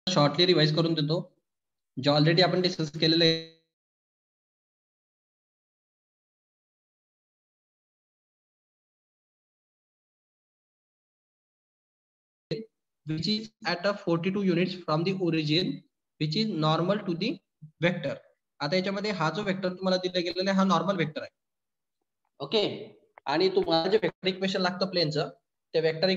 Shortly revise करून देतो जे ऑलरेडी आपण डिस्कस केलेलं आहे. which is at a 42 units from the origin which is normal to the vector. आता याच्यामध्ये हा जो वेक्टर तुम्हाला दिला गेलेला आहे हा नॉर्मल वेक्टर आहे. ओके, आणि तुम्हाला जे वेक्टर इक्वेशन लागतं प्लेनचं ते vector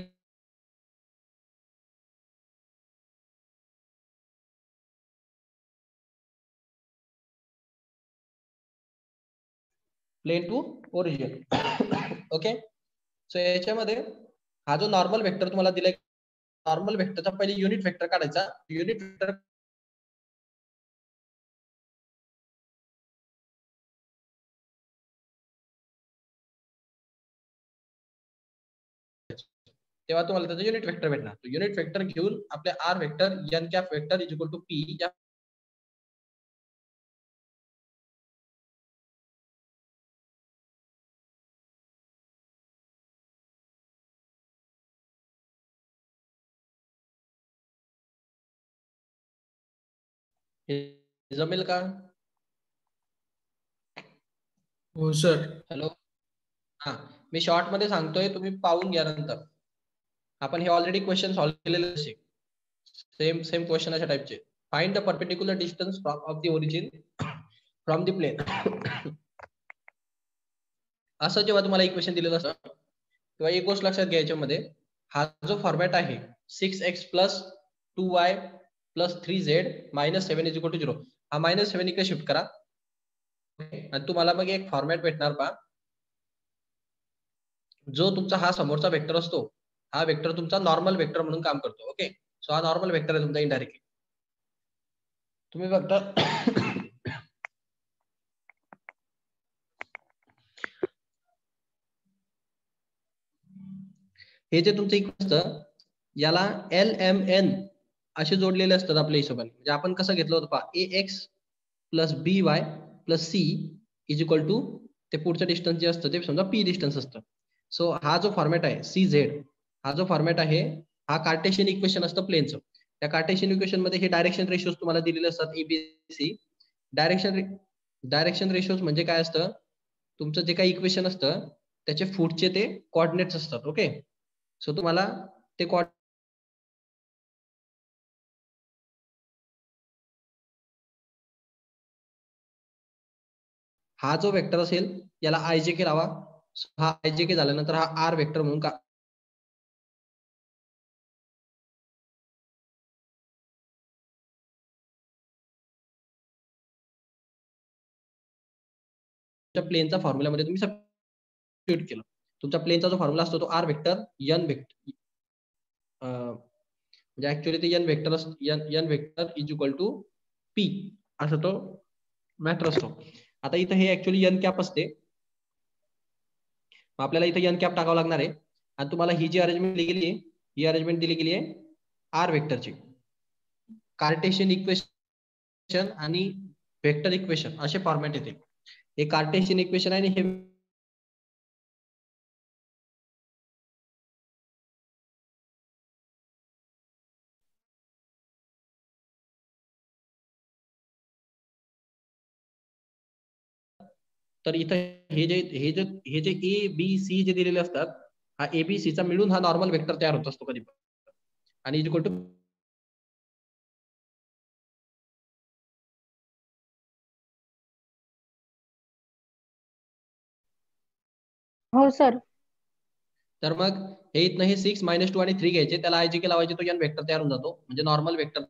plane to origin. Okay, so याच्यामध्ये हा जो नॉर्मल वेक्टर तुम्हाला दिलाय, नॉर्मल वेक्टरचा पहिले युनिट वेक्टर काढायचा. युनिट वेक्टर तेव्हा तुम्हाला त्याचा युनिट वेक्टर भेटणार. युनिट वेक्टर घेऊन आपल्या R vector N cap vector is equal to P जमेल का? हो सर. हॅलो, हा मी शॉर्ट मध्ये सांगतोय, तुम्ही पाहून घ्या नंतर. आपण हे ऑलरेडी क्वेश्चन सॉल्व्ह केलेले सेम सेम क्वेश्चन अशा टाइपचे. Find the perpendicular distance of the origin from the plane. असं जेव्हा तुम्हाला इक्वेशन दिलेलं असतं तेव्हा एक गोष्ट लक्षात घ्यायच्या मध्ये, हा जो फॉर्मॅट आहे 6x + 2y + 3z - 7 = 0, हा -7 इकडे शिफ्ट करा आणि तुम्हाला मग एक फॉर्मॅट भेटणार पहा, जो तुमचा हा समोरचा वेक्टर असतो, हा वेक्टर तुमचा नॉर्मल वेक्टर म्हणून काम करतो. ओके, सो हा नॉर्मल वेक्टर आहे तुमचा इनडायरेक्टली. तुम्ही बघता हे जे तुमचं इक्वेशन असतं याला LMN असे जोडलेले असतात आपल्या हिशोबाने. म्हणजे आपण कसं घेतलं होतं पहा, AX + BY + C = ते पुढचं डिस्टन्स जे असतं ते समजा P डिस्टन्स असतं. सो हा जो फॉर्मॅट आहे CZ, हा जो फॉर्मॅट आहे हा कार्टेशियन इक्वेशन असतं प्लेनचं. त्या कार्टेशियन इक्वेशन मध्ये हे डायरेक्शन रेशोज तुम्हाला दिलेले असतात ABC. डायरेक्शन रेशोज म्हणजे काय असतं, तुमचं जे काही इक्वेशन असतं त्याचे फुटचे ते कोऑर्डिनेट्स असतात. ओके, सो तुम्हाला ते हा जो वेक्टर असेल याला IJK लावा. हा IJK झाल्यानंतर हा आर वेक्टर म्हणून प्लेनचा फॉर्म्युलामध्ये तुम्ही सबस्टिट्यूट केलं. तुमचा प्लेनचा जो फॉर्म्युला असतो तो आर वेक्टर एन वेक्टर, म्हणजे ऍक्च्युअली ते N vector is equal to P असं तो मॅटर असतो. आता इथं हे ऍक्च्युअली एन कॅप असते, आपल्याला इथं एन कॅप टाकावं लागणार आहे. आणि तुम्हाला ही जी अरेंजमेंट दिली गेली आहे, ही अरेंजमेंट दिली गेली आहे आर वेक्टरची. कार्टेशियन इक्वेशन आणि वेक्टर इक्वेशन असे फॉर्मॅट येते. हे कार्टेशियन इक्वेशन आहे आणि हे तर इथं हे जे ABC जे दिलेले असतात, हा ABC चा मिळून हा नॉर्मल वेक्टर तयार होत असतो कधी पण. आणि इज इक्वल टू हो सर. तर मग हे इथनं हे 6 - 2 आणि 3 घ्यायचे, त्याला IJK लावायचे, तो एन वेक्टर तयार होऊन जातो, म्हणजे नॉर्मल वेक्टर.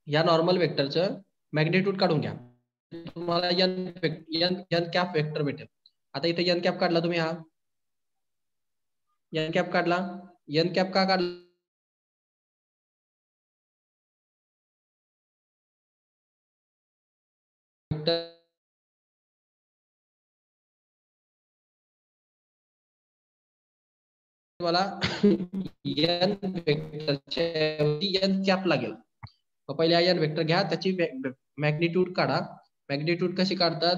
या नॉर्मल वेक्टरचं मॅग्निट्यूड काढून घ्या, तुम्हाला एन कॅप वेक्टर भेटेल. आता इथे एन कॅप काढला तुम्ही, हा एन कॅप काढला. एन कॅप का काढला? तुम्हाला एन वेक्टरच्या एन कॅप लागेल. पहिले एन वेक्टर घ्या, त्याची मॅग्निट्यूड काढा. मॅग्निट्यूड कशी काढतात,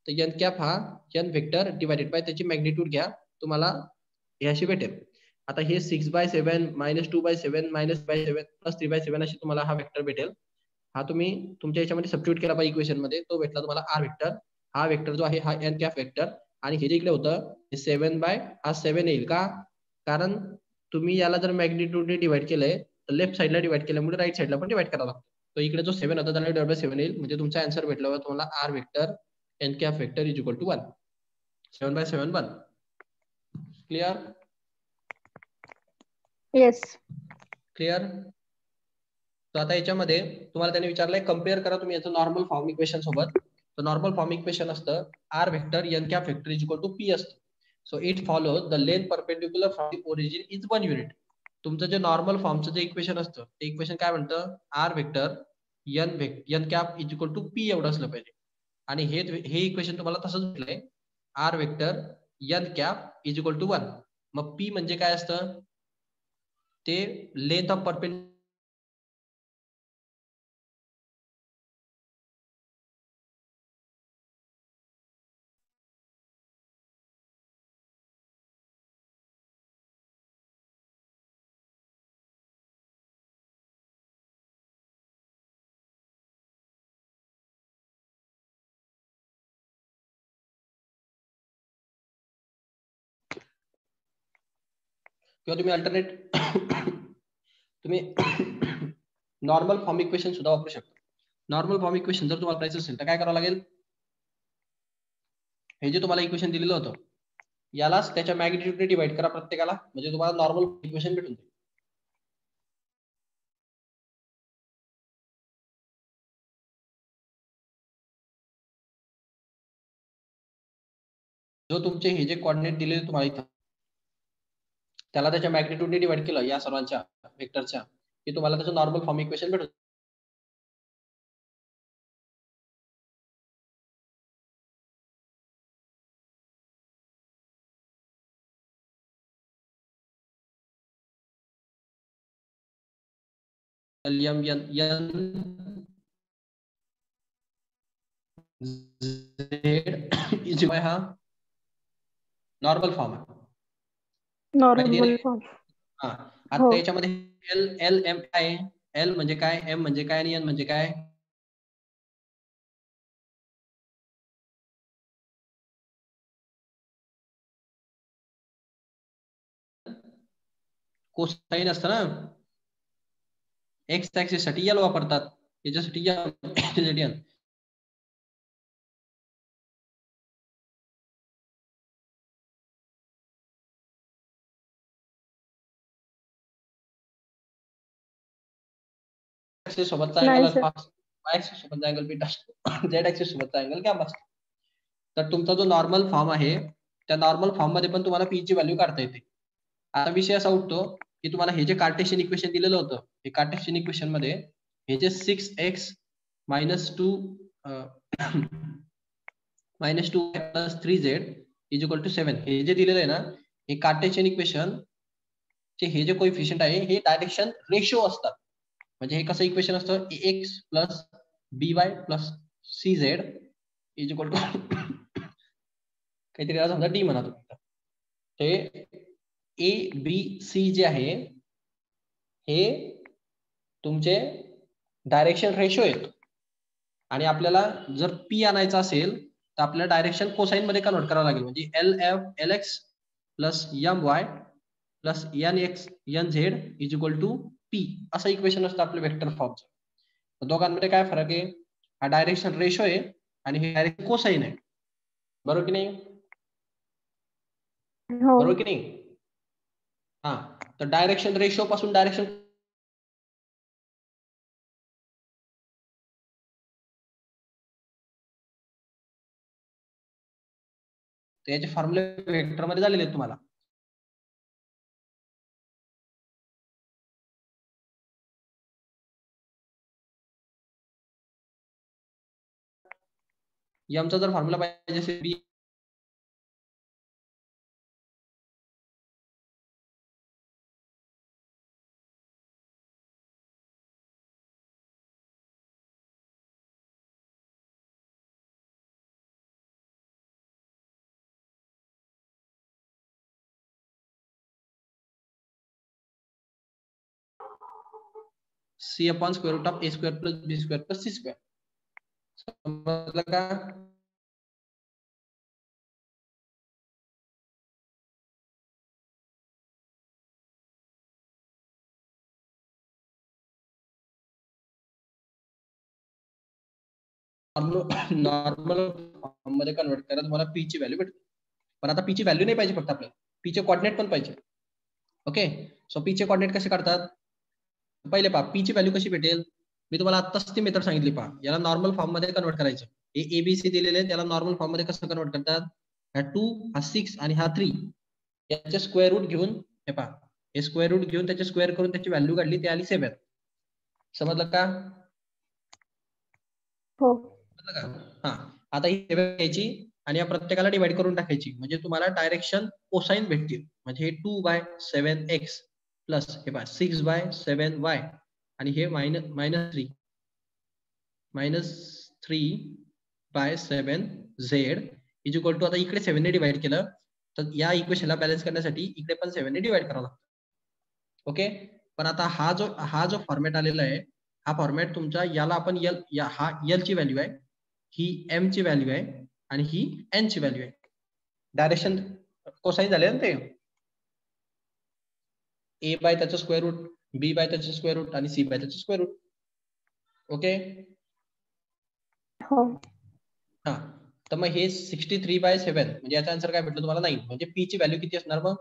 तर एन कॅप हा एन वेक्टर डिवायडेड बाय त्याची मॅग्निट्यूड घ्या, तुम्हाला हे अशी भेटेल. आता हे 6/7 -2/7 -5/7 +3/7 अशी तुम्हाला हा वेक्टर भेटेल. हा तुम्ही तुमच्या याच्यामध्ये सबस्टिट्यूट केला पाहिजे इक्वेशन मध्ये, तो भेटला तुम्हाला आर वेक्टर. हा वेक्टर जो आहे हा एन कॅप वेक्टर. आणि हे जे इकडे होतं हे 7/7 येईल का, कारण तुम्ही याला जर मॅग्निट्यूडने डिवाइड केलंय तर लेफ्ट साइडला डिवाइड केल्यामुळे राईट साइडला पण डिवाइड करावं लागतं. तो इकडे जो 7 होता त्याला डिवाइड/7 येईल, म्हणजे तुमचा आन्सर भेटला तुम्हाला R vector N cap vector is equal to 1. 7/7 1. Clear? Yes. Clear? तर आता याच्यामध्ये तुम्हाला त्याने विचारलंय कम्पेअर करा तुम्ही याचं नॉर्मल फॉर्म इक्वेशन सोबत. तर नॉर्मल फॉर्म इक्वेशन असतं R vector N cap vector is equal to P असतं. So it follows the length perpendicular from the origin is 1 unit. तुमचं जे नॉर्मल फॉर्मचं जे इक्वेशन असतं ते इक्वेशन काय म्हणतं, R vector N cap is equal to P एवढं असलं पाहिजे. आणि हे इक्वेशन तुम्हाला तसंच भेटलंय, R vector N cap is equal to 1. मग पी म्हणजे काय असतं, ते लेंथ ऑफ परपेंडिक्युलर किंवा तुम्ही अल्टरनेट तुम्ही नॉर्मल फॉर्म इक्वेशन सुद्धा वापरू शकता. नॉर्मल फॉर्म इक्वेशन जर तुम्हाला करायचं असेल तर काय करावं लागेल, हे जे तुम्हाला इक्वेशन दिलेलं होतं यालाच त्याच्या मॅग्निट्यूडने डिवाइड करा प्रत्येकाला, म्हणजे तुम्हाला नॉर्मल इक्वेशन भेटून जाईल. जो तुमचे हे जे कोऑर्डिनेट दिलेले तुम्हाला इथं त्याला त्याच्या मॅग्निट्यूडने डिवाइड केलं या सर्वांच्या वेक्टरच्या, की तुम्हाला त्याचं नॉर्मल फॉर्म इक्वेशन भेटून. हा नॉर्मल फॉर्म आहे. Normal form. हा हो. आता याच्यामध्ये एल एल एम काय, एल म्हणजे काय, एम म्हणजे काय आणि एन म्हणजे काय. कोसाइन असतं ना, एक्स ऍक्सिस साठी एल वापरतात, याच्यासाठी एल. ऍक्सिस सोबतचा अँगल नाही सर. अल्फा असतो, वाय ऍक्सिस सोबतचा अँगल बीटा असतो, झेड ऍक्सिस सोबतचा अँगल गॅमा असतो. तर तुमचा जो नॉर्मल फॉर्म आहे त्या नॉर्मल फॉर्म मध्ये पण तुम्हाला पी ची व्हॅल्यू काढता येते. आता विषय असा उठतो की तुम्हाला हे जे कार्टेशियन इक्वेशन दिलेलं होतं, हे कार्टेशियन इक्वेशन मध्ये हे जे 6x -2 -2 + 3z is equal to 7 हे जे दिलेलं आहे ना, हे कार्टेशियन इक्वेशन चे हे जे कोइफिशियंट आहे हे डायरेक्शन रेशो असतात. म्हणजे हे कसं इक्वेशन असतं, ax + by + cz is equal to काहीतरी समजा डी म्हणा तुम्ही. हे ए बी सी जे आहे हे तुमचे डायरेक्शन रेशो आहेत. आणि आपल्याला जर पी आणायचा असेल तर आपल्याला डायरेक्शन कोसाइन मध्ये कन्वर्ट करावं लागेल. म्हणजे L X plus M Y plus N X N Z is equal to P असं इक्वेशन असतं आपलं वेक्टर फॉर्मचं. दोघांमध्ये काय फरक आहे, हा डायरेक्शन रेशो आहे आणि हे डायरेक्शन कोसाइन आहे. बरोबर की नाही? हो. बरोबर की नाही? हा, तर डायरेक्शन रेशो पासून डायरेक्शन त्याचे फॉर्म्युले वेक्टर मध्ये झालेले आहेत तुम्हाला. एमचा जर फॉर्म्युला पाहिजे असेल B C upon square root of A square plus B square plus C square. समजलं का? नॉर्मल फॉर्म मध्ये कन्वर्ट करा, तुम्हाला पी ची व्हॅल्यू भेटते. पण आता पी ची व्हॅल्यू नाही पाहिजे फक्त आपल्याला, पी चे कोऑर्डिनेट पण पाहिजे. ओके, सो पी चे कोऑर्डिनेट कसे काढतात? पहिले पहा पी ची व्हॅल्यू कशी भेटेल. मी तुम्हाला आत्ताच ती मेथड सांगितली. पहा, याला नॉर्मल फॉर्म मध्ये कन्वर्ट करायचं. हे एबीसी दिलेले आहे, त्याला नॉर्मल फॉर्म मध्ये कसं कन्वर्ट करतात? हा 2, हा 6 आणि हा 3 याचे स्क्वेअर रूट घेऊन, हे पहा, हे स्क्वेअर रूट घेऊन त्याचे स्क्वेअर करून त्याची व्हॅल्यू काढली, ती आली 7. समजलं का? हो. हा, आता ही 7 घ्यायची आणि या प्रत्येकाला डिवाइड करून टाकायची, म्हणजे तुम्हाला डायरेक्शन कोसाइन भेटतील. म्हणजे हे 2/7x प्लस हे पहा 6/7y आणि हे -3/7z इज इक्वल टू, आता इकडे 7 ने डिवाइड केलं तर या इक्वेशनला बॅलन्स करण्यासाठी इकडे पण 7 ने डिवाइड करावं लागतं. ओके, पण आता हा जो फॉर्मॅट आलेला आहे, हा फॉर्मॅट तुमचा, याला आपण एल, हा एल ची व्हॅल्यू आहे, ही एम ची व्हॅल्यू आहे आणि ही एन ची व्हॅल्यू आहे. डायरेक्शन कोसाइन झाले ना ते, ए बाय त्याचं स्क्वेअर रूट, बी बाय त्याचं स्क्वेअर रूट आणि सी बाय त्याचं स्क्वेअर रूट. ओके, हो. हा, तर मग हे 63/7 म्हणजे याचा आन्सर काय भेटलं तुम्हाला? 9. म्हणजे पी ची व्हॅल्यू किती असणार मग?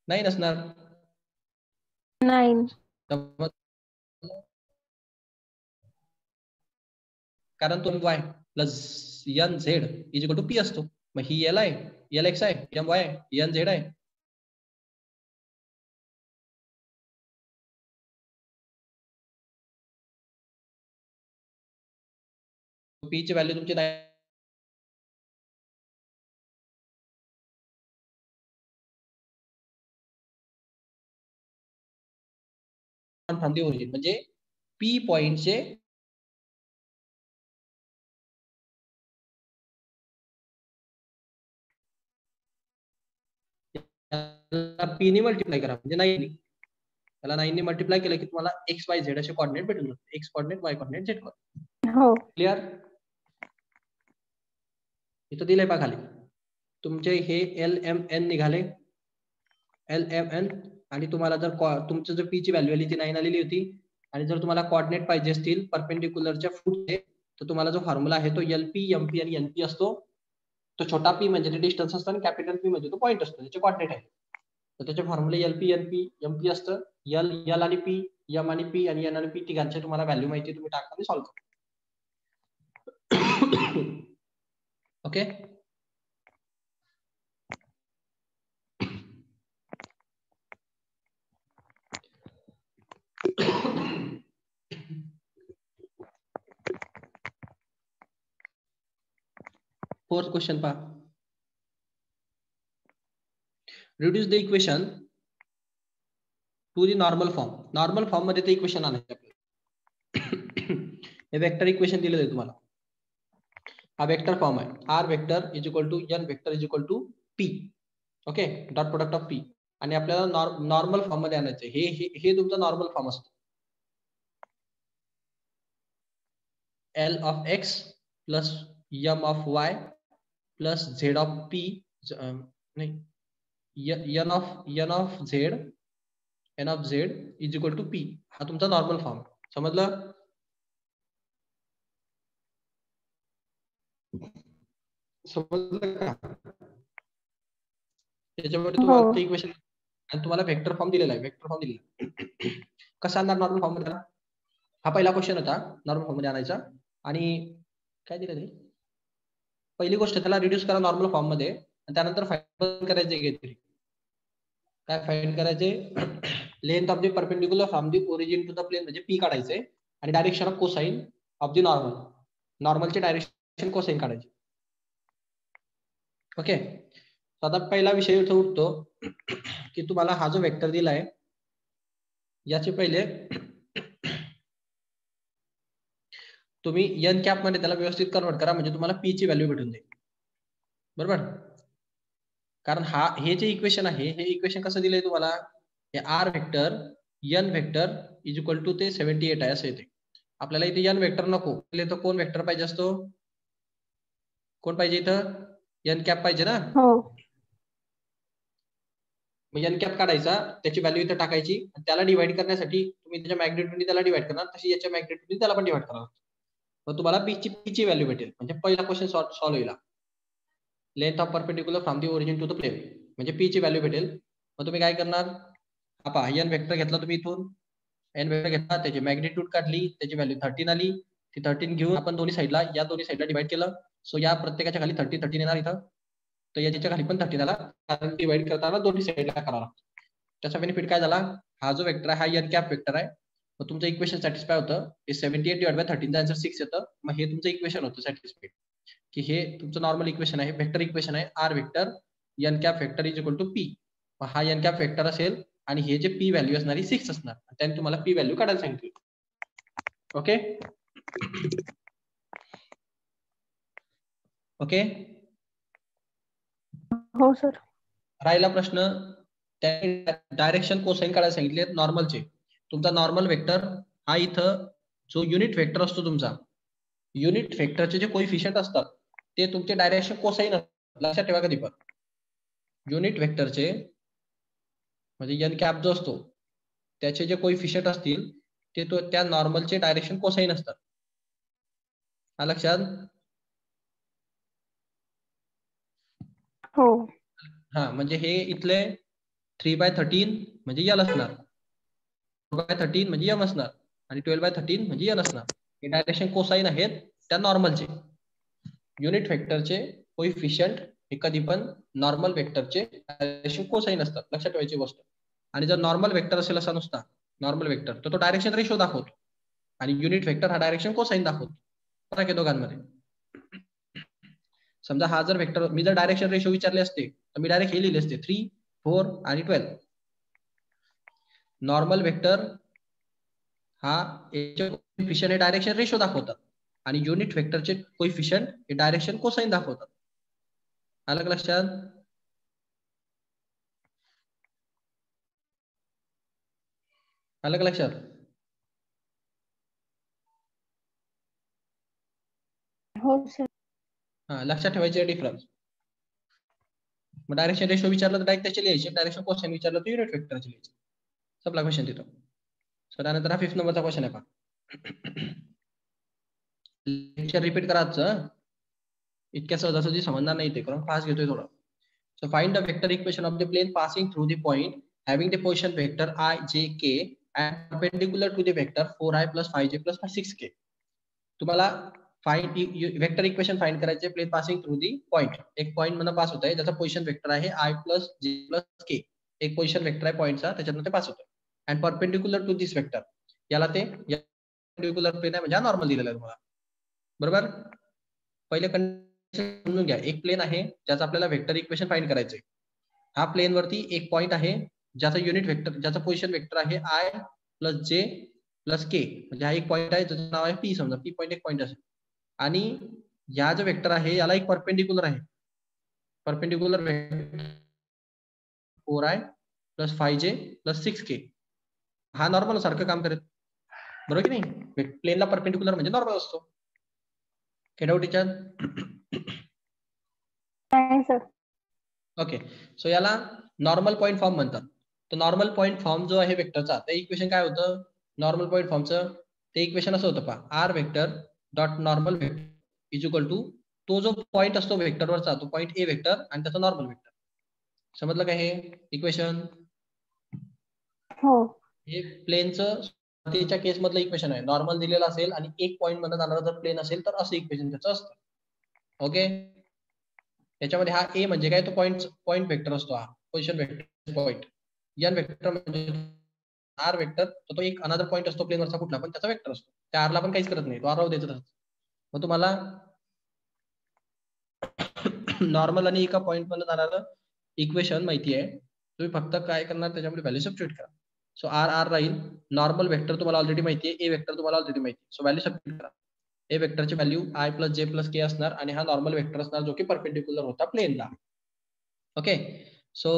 9 असणार. 9. कारण तो y plus N Z is equal to P असतो. मग ही एल आहे, एल एक्स आहे, एम वाय आहे, एन झेड आहे. पी ची व्हॅल्यू तुमची 9 फ्रॉम दी ओरिजिन, म्हणजे पी पॉइंटचे पी ने मल्टिप्लाय करा, म्हणजे 9. त्याला 9 ने मल्टिप्लाय केलं की तुम्हाला एक्स वाय झेड असे कोऑर्डिनेट भेटून जातात. X coordinate, Y coordinate, Z coordinate. हो. क्लिअर? इथं दिलंय पहा खाली तुमचे हे LMN निघाले, LMN, आणि तुम्हाला जर तुमचं जर पी ची व्हॅल्यू आली ती 9 आलेली होती, आणि जर तुम्हाला कोऑर्डिनेट पाहिजे असतील परपेंडिक्युलरच्या पुढचे, तर तुम्हाला जो फॉर्म्युला आहे तो LP, MP आणि NP असतो. तो छोटा p म्हणजे ते डिस्टन्स असतं आणि कॅपिटल P म्हणजे तो पॉइंट असतो, त्याचे कोऑर्डिनेट आहे. तर त्याचे फॉर्म्युले LP, NP, MP असतं. L आणि P, M आणि P आणि N आणि P तिघांचे तुम्हाला व्हॅल्यू माहिती, तुम्ही टाका आणि सॉल्व्ह करा. ओके, फोर्थ क्वेश्चन पहा. Reduce the equation two the normal form. Normal form मध्ये ते इक्वेशन आणायचे आपल्याला. हे वेक्टर इक्वेशन दिलेलं आहे तुम्हाला. हा वेक्टर फॉर्म आहे, R vector is equal to N vector is equal to P. Okay, dot product of P. आणि आपल्याला नॉर्मल फॉर्म मध्ये आणायचं. हे तुमचा नॉर्मल फॉर्म असतो. L of X plus M of Y plus Z of P, नाही, N of Z is equal to P. हा तुमचा नॉर्मल फॉर्म. समजलं? समजलं का? त्याच्यामध्ये हो. तुम्हाला इक्वेशन आणि तुम्हाला वेक्टर फॉर्म दिलेला आहे. वेक्टर फॉर्म दिलेला कसा आणणार नॉर्मल फॉर्म मध्ये? हा पहिला क्वेश्चन होता, नॉर्मल फॉर्म मध्ये आणायचा. आणि काय दिलं ते? पहिली गोष्ट, त्याला रिड्यूस करा नॉर्मल फॉर्म मध्ये, आणि त्यानंतर फाइंड करायचे काहीतरी. काय फाइंड करायचे? Length of the perpendicular from the origin to the plane, म्हणजे पी काढायचे, आणि direction of cosine of the normal. नॉर्मलचे डायरेक्शन कोसाइन काढायचे. ओके, आता पहिला विषय इथं उठतो की तुम्हाला हा जो वेक्टर दिलाय याचे पहिले तुम्ही एन कॅप मध्ये त्याला व्यवस्थित कन्वर्ट करा, म्हणजे तुम्हाला पी ची व्हॅल्यू भेटून जाईल. बरोबर? कारण हे जे इक्वेशन आहे, हे इक्वेशन कसं दिलंय तुम्हाला? हे R vector N vector is equal to ते 78 आहे असं येते. आपल्याला इथे एन व्हेक्टर नको, तर कोण व्हेक्टर पाहिजे असतो? कोण पाहिजे इथं? एन कॅप पाहिजे ना. हो. मग एन कॅप काढायचा, त्याची व्हॅल्यू इथं टाकायची, त्याला डिवाइड करण्यासाठी तुम्ही त्याच्या मॅग्निट्यूडने त्याला डिवाइड करणार, तशी याच्या मॅग्निट्यूडने त्याला पण डिवाइड करणार. मग तुम्हाला पीची व्हॅल्यू भेटेल. म्हणजे पहिला क्वेश्चन सॉल्व्ह होईल. Length of perpendicular from the origin to the plane, म्हणजे पी ची व्हॅल्यू भेटेल. मग तुम्ही काय करणार? पहा, एन व्हेक्टर घेतला तुम्ही इथून, एन व्हेक्टर घेतला, त्याची मॅग्निट्यूड काढली, त्याची व्हॅल्यू 13 आली. ती 13 घेऊन आपण दोन्ही साईडला डिवाइड केलं. सो या प्रत्येकाच्या खाली 13 येणार इथं, तर याच्या खाली पण 13 आला, कारण डिवाइड करताना दोन्ही साईडला करावं लागतं. त्याचा बेनिफिट काय झाला? हा जो वेक्टर आहे हा एन कॅप वेक्टर आहे. मग तुमचं इक्वेशन सॅटिस्फाय होतं. 78 डिवाइड बाय 13 चा आन्सर 6 येतं. मग हे तुमचं इक्वेशन होतं सॅटिस्फाईड, की हे तुमचं नॉर्मल इक्वेशन आहे, वेक्टर इक्वेशन आहे. R vector N cap vector is equal to P. हा एन कॅप वेक्टर असेल आणि हे जे पी व्हॅल्यू असणारी 6 असणार, त्याने तुम्हाला पी व्हॅल्यू काढायला सांगितली. Okay okay. हो सर. राहिला प्रश्न, डायरेक्शन कोसाइन काढायला सांगितले नॉर्मलचे. तुमचा नॉर्मल वेक्टर हा इथं जो युनिट वेक्टर असतो तुमचा, युनिट वेक्टरचे जे कोइफिशियंट असतात ते तुमचे डायरेक्शन कोसाइन असतात. लक्षात ठेवा कधी पण, युनिट वेक्टरचे म्हणजे एन कॅप जो असतो त्याचे जे कोइफिशियंट असतील ते त्या नॉर्मलचे डायरेक्शन कोसाइन असतात. हा लक्षात. हो. हा म्हणजे हे इथले 3/13 म्हणजे एल असणार, 4/13 म्हणजे एम असणार, आणि 12/13 म्हणजे एन असणार. हे डायरेक्शन कोसाइन आहेत त्या नॉर्मलचे. युनिट वेक्टरचे कोइफिशियंट हे कधी पण नॉर्मल वेक्टरचे डायरेक्शन कोसाइन असतात, लक्षात ठेवायची गोष्ट. आणि जर नॉर्मल वेक्टर असेल असा नुसता नॉर्मल वेक्टर, तर तो डायरेक्शन रेशो दाखवतो, आणि युनिट वेक्टर हा डायरेक्शन कोसाइन दाखवतो. फरक आहे दोघांमध्ये. समजा हा जर वेक्टर, मी जर डायरेक्शन रेशो विचारले असते तर मी डायरेक्ट हे लिहिले असते 3, 4 आणि 12. नॉर्मल वेक्टर हा कोइफिशियंट हे डायरेक्शन रेशो दाखवतात, आणि युनिट वेक्टरचे कोइफिशियंट हे डायरेक्शन कोसाइन दाखवतात. आलं का लक्षात? आलं का लक्षात? हो सर. हा, लक्षात ठेवायचे डिफरन्स. मग डायरेक्शन रेशो विचारलं तर डायरेक्ट त्याचे लिहायचे, डायरेक्शन कोसाइन विचारलं तर युनिट वेक्टरचे लिहायचे. सबला क्वेश्चन तिथं. सो त्यानंतर हा 5th नंबरचा क्वेश्चन आहे पहा. लेक्चर रिपीट करायचं, इतक्या सहजासहजी समजणार नाही ते, कारण फास्ट घेतोय थोडं. So find the vector equation of the plane passing through the point having the position vector I, J, K and perpendicular to the vector 4i plus 5j plus 6k. तुम्हाला फाइंड वेक्टर इक्वेशन फाइंड करायचे plane passing through the point. एक point मधून pass होत आहे, ज्याचा position vector आहे I plus J plus K. एक position vector आहे पॉइंटचा, त्याच्यातून ते पास होतं. And perpendicular to this vector, याला ते परपेंडिक्युलर प्लेन आहे म्हणजे नॉर्मल दिलेला आहे तुम्हाला. बरोबर. पहिले समजून घ्या, एक प्लेन आहे ज्याचं आपल्याला वेक्टर इक्वेशन फाइंड करायचंय. हा प्लेन वरती एक पॉइंट आहे ज्याचा युनिट वेक्टर, ज्याचा पोझिशन वेक्टर आहे I plus J plus K. म्हणजे हा एक पॉइंट आहे ज्याचं नाव आहे P, समजा P पॉइंट एक पॉइंट असेल, आणि या जो वेक्टर आहे याला एक परपेंडिक्युलर आहे. Perpendicular vector 4i plus 5j plus 6k. हा नॉर्मल सारखं काम करेल, बरोबर की नाही? प्लेनला परपेंडिक्युलर म्हणजे नॉर्मल असतो. काय डाऊट याच्यात? नाही सर. ओके. सो याला नॉर्मल पॉइंट फॉर्म म्हणतात. तर नॉर्मल पॉइंट फॉर्म जो आहे वेक्टरचा, ते इक्वेशन काय होतं नॉर्मल पॉइंट फॉर्मचं? ते इक्वेशन असं होतं पहा, R vector dot normal vector is equal to तो जो पॉइंट असतो वेक्टरवरचा, तो पॉइंट ए वेक्टर आणि त्याचा नॉर्मल वेक्टर. समजलं का हे इक्वेशन? हो. हे प्लेनचं त्याच्या केस मधलं इक्वेशन आहे. नॉर्मल दिलेलं असेल आणि एक पॉइंट मधून जाणारा जर प्लेन असेल तर असं इक्वेशन त्याचं असतं. ओके. याच्यामध्ये हा ए म्हणजे काय, तो पॉइंट वेक्टर असतो, हा position vector point. N vector म्हणजे आर वेक्टर, तो एक अनदर पॉइंट असतो प्लेनवरचा कुठला पण, त्याचा वेक्टर असतो. त्या आरला पण काहीच करत नाही, तो आर राहू द्यायचा. मग तुम्हाला नॉर्मल आणि एका पॉइंट मध्ये जाणारं इक्वेशन माहिती आहे, तुम्ही फक्त काय करणार त्याच्यामध्ये व्हॅल्यू सबस्टिट्यूट करा. सो आर आर राहील. नॉर्मल वेक्टर तुम्हाला ऑलरेडी माहिती आहे, ए वेक्टर तुम्हाला ऑलरेडी माहिती आहे. सो व्हॅल्यू सबस्टिट्यूट करा. ए वेक्टरची value I plus J plus K असणार, आणि हा नॉर्मल वेक्टर असणार जो की परपेंडिक्युलर होता प्लेनला. ओके. सो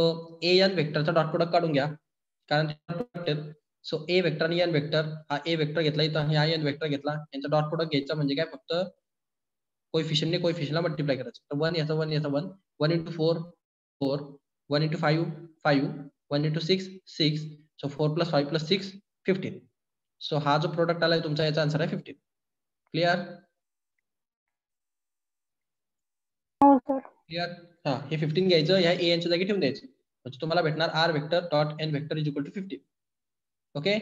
ए एन वेक्टरचा डॉट प्रोडक्ट काढून घ्या, कारण सो ए वेक्टर आणि एन वेक्टर, हा ए वेक्टर घेतला इथं, हा एन वेक्टर घेतला, यांचा डॉट प्रोडक्ट घ्यायचा म्हणजे काय, फक्त कोएफिशियंटने कोएफिशियंटला मल्टिप्लाय करायचं. तर 1 याचा 1 याचा 1, 1 into 4 4, 1 into 5 5, 1 into 6 6, so 4 plus 5 plus 6 15. So हा जो प्रोडक्ट आलाय तुमचा, याचा आन्सर आहे 15. क्लिअर? हो सर. क्लिअर? हा, हे 15 घ्यायचं, ह्या ए एनच्या जागी ठेवून द्यायचं, म्हणजे तुम्हाला भेटणार R vector dot N vector is equal to 15. Okay,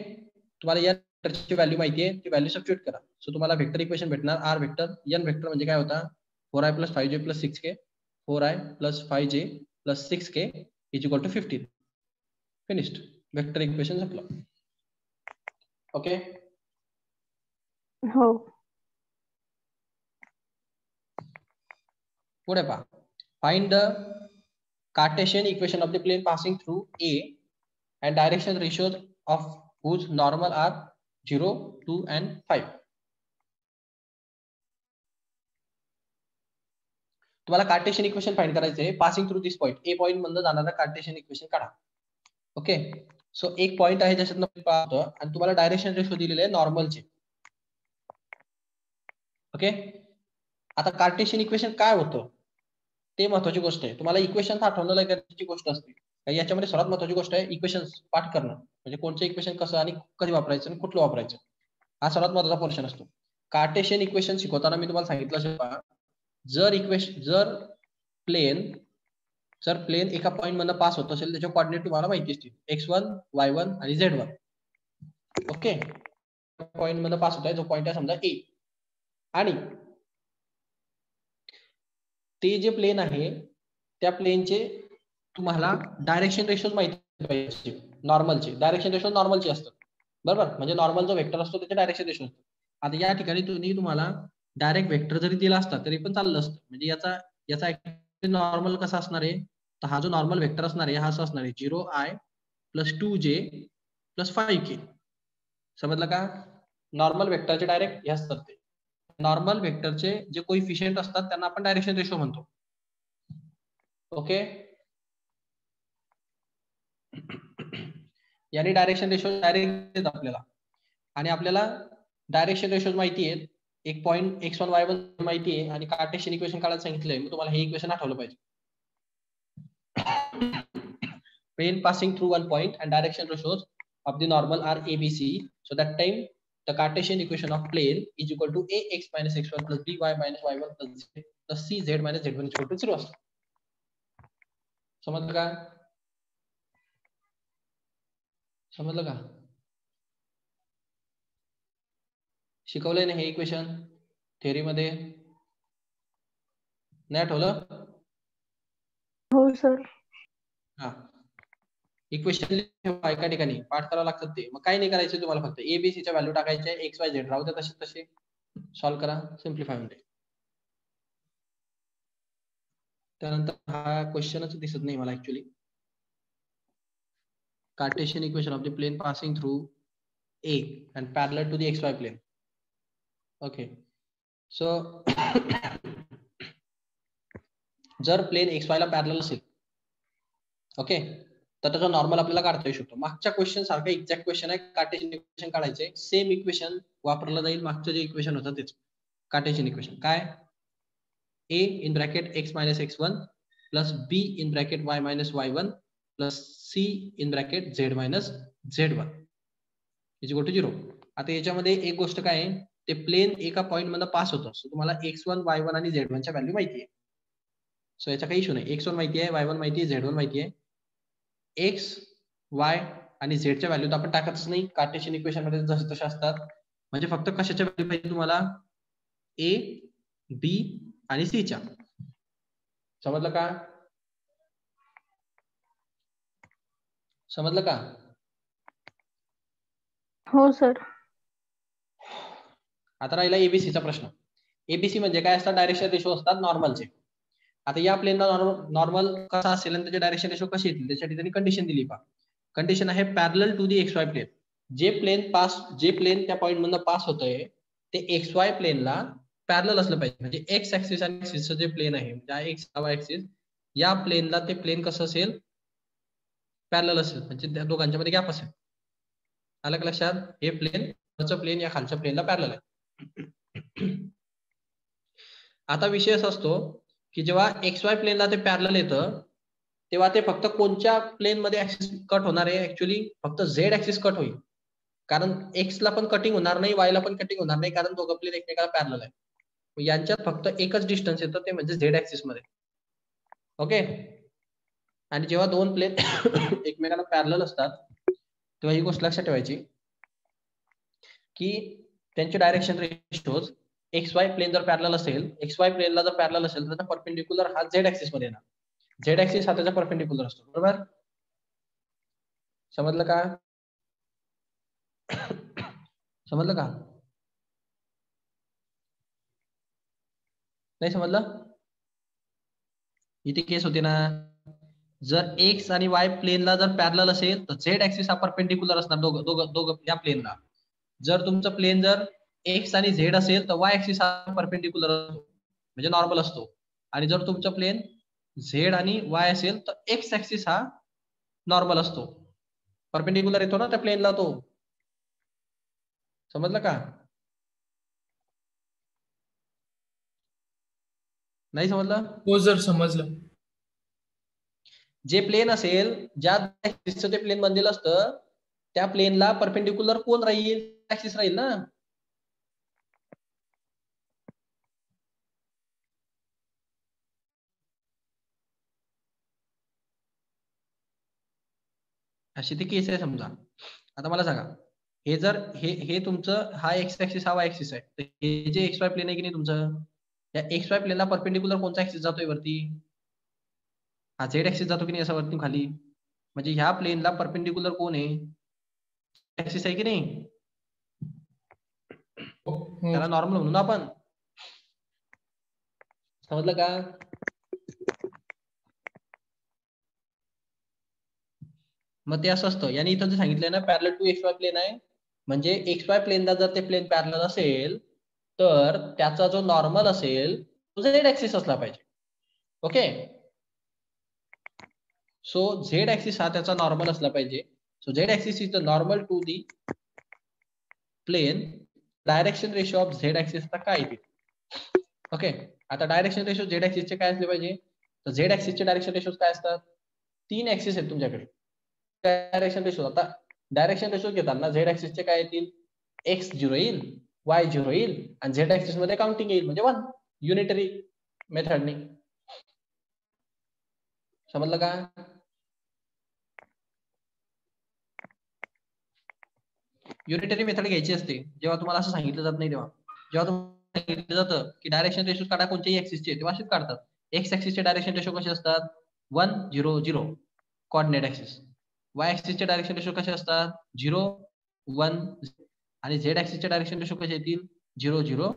तुम्हाला या वेक्टरची व्हॅल्यू माहिती आहे, ती व्हॅल्यू सबस्टिट्यूट करा. सो तुम्हाला वेक्टर इक्वेशन भेटणार, आर वेक्टर एन वेक्टर म्हणजे काय होता, 4i plus 5j plus 6k, 4i plus 5j plus 6k is equal to 15. Finished. Vector equation संपलं. ओके, हो. पुढे पहा. Find the Cartesian equation of the plane passing through A and direction ratios of whose normal are 0, 2 and 5. तुम्हाला Cartesian equation find करायचे आहे passing through दिस point. ए point मधून जाणारा Cartesian equation काढा. ओके, सो एक पॉइंट आहे ज्याच्यातून पाहतो आणि तुम्हाला डायरेक्शन रेशो दिलेले आहे नॉर्मलचे. ओके, आता कार्टेशियन इक्वेशन काय होतं ते महत्वाची गोष्ट आहे. तुम्हाला इक्वेशन आठवणं गरजेची गोष्ट असते. याच्यामध्ये सर्वात महत्वाची गोष्ट आहे इक्वेशन पाठ करणं, म्हणजे कोणतं इक्वेशन कसं आणि कधी वापरायचं आणि कुठलं वापरायचं, हा सर्वात महत्वाचा पोर्शन असतो. कार्टेशियन इक्वेशन शिकवताना मी तुम्हाला सांगितलं असेल, जर प्लेन एका पॉइंट मधून पास होत असेल, त्याचे कोऑर्डिनेट तुम्हाला माहिती असतील, x1 y1 आणि z1. ओके, पॉइंट मधून पास होत आहे, जो पॉइंट आहे समजा ए, आणि ते जे प्लेन आहे त्या प्लेनचे तुम्हाला डायरेक्शन रेशोज माहिती पाहिजे. नॉर्मलचे डायरेक्शन रेशो नॉर्मलचे असतात, बरोबर, म्हणजे नॉर्मल जो वेक्टर असतो त्याचे डायरेक्शन रेशो असतात. आता या ठिकाणी तुम्हाला डायरेक्ट वेक्टर जरी दिला असता तरी पण चाललं असतं, म्हणजे याचा नॉर्मल कसा असणार आहे, तर हा जो नॉर्मल वेक्टर असणार आहे हा असं असणार आहे 0i plus 2j plus 5k. समजलं का? नॉर्मल वेक्टरचे डायरेक्ट हे असतात, ते नॉर्मल वेक्टरचे जे कोइफिशियंट असतात त्यांना आपण डायरेक्शन रेशो म्हणतो. ओके, याने डायरेक्शन रेशो डायरेक्ट आपल्याला, आणि आपल्याला डायरेक्शन रेशो माहिती आहेत, एक पॉइंट x1 y1 माहिती आहे आणि कार्टेशियन इक्वेशन काढायला सांगितलंय, मग तुम्हाला हे इक्वेशन आठवलं पाहिजे. plane passing through one point and direction ratios of the normal are ABC, so that time the Cartesian equation of plane is equal to ax minus x1 plus by minus y1 plus z plus cz minus z1 is equal to 0 असतो. समजलं का? समजलं का? शिकवलंय ना हे equation theory मध्ये, नाही आठवलं? हो सर. हा, इक्वेशन एका ठिकाणी पाठ करावं लागतं ते, मग काही नाही करायचं तुम्हाला, फक्त एबीसी च्या व्हॅल्यू टाकायच्या, एक्स वाय झेड राहू द्या तसे तसे, सॉल्व्ह करा, सिम्प्लिफाय होते. त्यानंतर हा क्वेश्चनच दिसत नाही मला actually. Cartesian equation of the plane passing through A and parallel to the X Y plane. Okay, so जर प्लेन एक्स वाय ला पॅरलल असेल, ओके, तर त्याचा नॉर्मल आपल्याला काढता येऊ शकतो. मागच्या क्वेश्चन सारखा एक्झॅक्ट क्वेश्चन आहे, कार्टेशियन इक्वेशन काढायचे, सेम इक्वेशन वापरलं जाईल, मागचं जे इक्वेशन होतं तेच कार्टेशियन इक्वेशन. काय? a in bracket x minus x1 plus b in bracket y minus y1 plus c in bracket z minus z1 is equal to 0. आता याच्यामध्ये एक गोष्ट काय आहे, ते प्लेन एका पॉइंट मध्ये पास होतं, सो तुम्हाला x1 y1 आणि z1 च्या व्हॅल्यू माहिती आहे, सो याचा काही इश्यू नाही. x1 माहिती आहे, y1 माहिती आहे, z1 माहिती आहे. x y आणि z च्या व्हॅल्यू तर आपण टाकतच नाही कार्टेशियन इक्वेशन मध्ये, जसं तशा असतात, म्हणजे फक्त कशाच्या व्हॅल्यू पाहिजे तुम्हाला, a b आणि सी च्या. समजलं का? समजलं का? हो सर. आता राहिला एबीसी चा प्रश्न. एबीसी म्हणजे काय असतात, डायरेक्शन रेशो असतात नॉर्मलचे. आता या प्लेनला नॉर्मल कसा असेल आणि त्याचे डायरेक्शन रेशो कसे येतील त्यासाठी त्यांनी कंडिशन दिली. पहा, कंडिशन आहे parallel to the X Y plane. जे प्लेन त्या पॉइंट मधून पास होतंय ते एक्स वाय प्लेनला पॅरलल असलं पाहिजे, म्हणजे एक्स ऍक्सिस आणि एक्सिस जे प्लेन आहे, म्हणजे एक्स वाय ऍक्सिस, या प्लेनला ते प्लेन कसं असेल, पॅरलल असेल, म्हणजे त्या दोघांच्या मध्ये गॅप असेल. आलं का लक्षात? हे प्लेन वरचं प्लेन या खालच्या प्लेनला पॅरलल आहे. आता विषय असा असतो की जेव्हा एक्स वाय प्लेनला ते पॅरलल येतं तेव्हा ते फक्त कोणत्या प्लेन मध्ये ऍक्सिस कट होणार आहे? ऍक्च्युली फक्त झेड ऍक्सिस कट होईल, कारण एक्स ला पण कटिंग होणार नाही, वाय ला पण कटिंग होणार नाही, कारण दोघं प्लेन एकमेकाला पॅरलल आहे. यांच्यात फक्त एकच डिस्टन्स येतं, ते म्हणजे झेड ऍक्सिस मध्ये. ओके. आणि जेव्हा दोन प्लेन एकमेकाला पॅरलल असतात तेव्हा ही गोष्ट लक्षात ठेवायची की त्यांचे direction ratios x Y plain जर पॅरलल असेल, एक्स वाय प्लेनला जर पॅरलल असेल तर त्याचा परपेंडिक्युलर हा झेड ऍक्सिस मध्ये येणार. झेड ऍक्सिस हा त्याचा परपेंडिक्युलर असतो. बरोबर? समजलं का? समजलं का? नाही समजलं? इथे केस होते ना, जर एक्स आणि वाय प्लेनला जर पॅरलल असेल तर झेड ऍक्सिस हा परपेंडिक्युलर असणार दोघं या प्लेनला. जर तुमचं प्लेन जर एक्स आणि झेड असेल तर वाय ऍक्सिस हा परपेंडिक्युलर असतो, म्हणजे नॉर्मल असतो. आणि जर तुमचं प्लेन झेड आणि वाय असेल तर एक्स ऍक्सिस हा नॉर्मल असतो, परपेंडिक्युलर येतो ना त्या प्लेनला तो. समजलं का? नाही समजलं? हो सर, समजलं. जे प्लेन असेल, ज्या ऍक्सिसचं ते प्लेन बनलेलं असतं त्या प्लेनला परपेंडिक्युलर कोण राहील? ऍक्सिस राहील ना. अशी ती केस आहे समजा. आता मला सांगा, हे जर हे तुमचं हा एक्स ऍक्सिस हा वाय ऍक्सिस आहे, तर हे जे एक्स वाय प्लेन आहे की नाही तुमचं, या एक्स वाय प्लेनला परपेंडिक्युलर कोणता ऍक्सिस जातोय वरती? हा झेड ऍक्सिस जातो की नाही असं वरती खाली? म्हणजे ह्या प्लेनला परपेंडिक्युलर कोण आहे? ऍक्सिस आहे की नाही? हो त्याला नॉर्मल म्हणून आपण. समजलं का? मग ते असं असतं. याने इथं जे सांगितलंय ना parallel to X Y plane आहे, म्हणजे एक्स वाय प्लेनला जर ते प्लेन पॅरलल असेल तर त्याचा जो नॉर्मल असेल तो झेड ऍक्सिस असला पाहिजे. ओके. सो झेड ऍक्सिस हा त्याचा नॉर्मल असला पाहिजे. So Z axis is the normal to the plane. Direction ratio of Z ऍक्सिसचा काय येते? ओके. आता डायरेक्शन रेशो झेड ऍक्सिसचे काय असले पाहिजे? तर झेड ऍक्सिसचे डायरेक्शन रेशोज काय असतात? 3 ऍक्सिस आहेत तुमच्याकडे. डायरेक्शन रेशो, आता डायरेक्शन रेशो घेताना झेड ऍक्सिसचे काय येतील? एक्स 0 येईल, वाय 0 येईल आणि झेड ऍक्सिस मध्ये काउंटिंग येईल, म्हणजे 1 युनिटरी मेथडने. समजलं का? युनिटरी मेथड घ्यायची असते जेव्हा तुम्हाला असं सांगितलं जात नाही. तेव्हा जेव्हा तुम्हाला सांगितलं जातं की डायरेक्शन रेशो काढा कोणत्याही ऍक्सिसचे, तेव्हा असेच काढतात. एक्स ऍक्सिसचे डायरेक्शन रेशो कसे असतात? 1 0 0 कोऑर्डिनेट ऍक्सिस. वाय ऍक्सिसचे डायरेक्शन रेशो कसे असतात? 0 1. आणि झेड ऍक्सिसचे डायरेक्शन रेशो कसे येतील? 0 0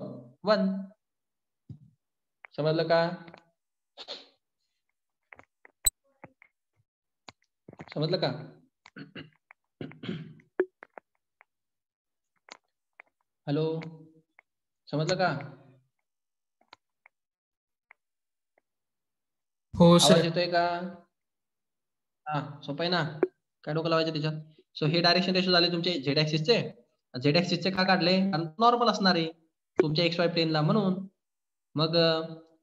1. समजलं का? समजलं का? हॅलो, समजलं का? हो आवाज सर. येतोय का? हा, सोपं आहे ना, काय डोकं लावायचं त्याच्यात. सो हे डायरेक्शन रेशो झाले तुमचे झेड ऍक्सिसचे. झेड ऍक्सिसचे का काढले? कारण नॉर्मल असणार आहे तुमच्या एक्स वाय प्लेनला म्हणून. मग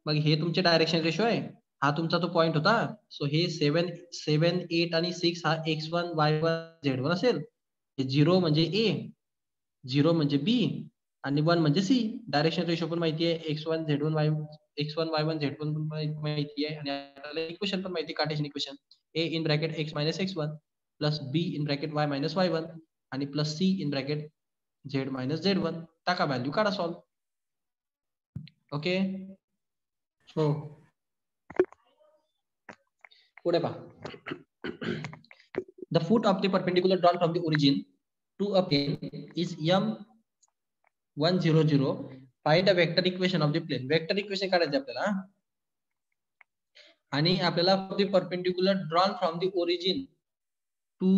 मग हे तुमचे डायरेक्शन रेशो आहे, हा तुमचा तो पॉइंट होता. सो हे 7 7 8 आणि 6 हा x1 y1 z1 असेल. हे 0 म्हणजे a, 0 म्हणजे b आणि 1 म्हणजे c. डायरेक्शन रेशो पण माहिती आहे, x1 z1 y x1 y1 z1 पण माहिती आहे. आणि आपल्याला इक्वेशन पण माहिती आहे, Cartesian equation. a in bracket x minus x1 plus b in bracket y minus y1 आणि plus c in bracket z minus z1. टाका व्हॅल्यू, काढा सॉल्व. ओके. हो. पुढे पहा. The foot of the perpendicular drawn from the origin to a plane is m1 0 0. Find a vector equation of the plane. Vector equation काढायचे आपल्याला. आणि आपल्याला the perpendicular drawn from the origin to,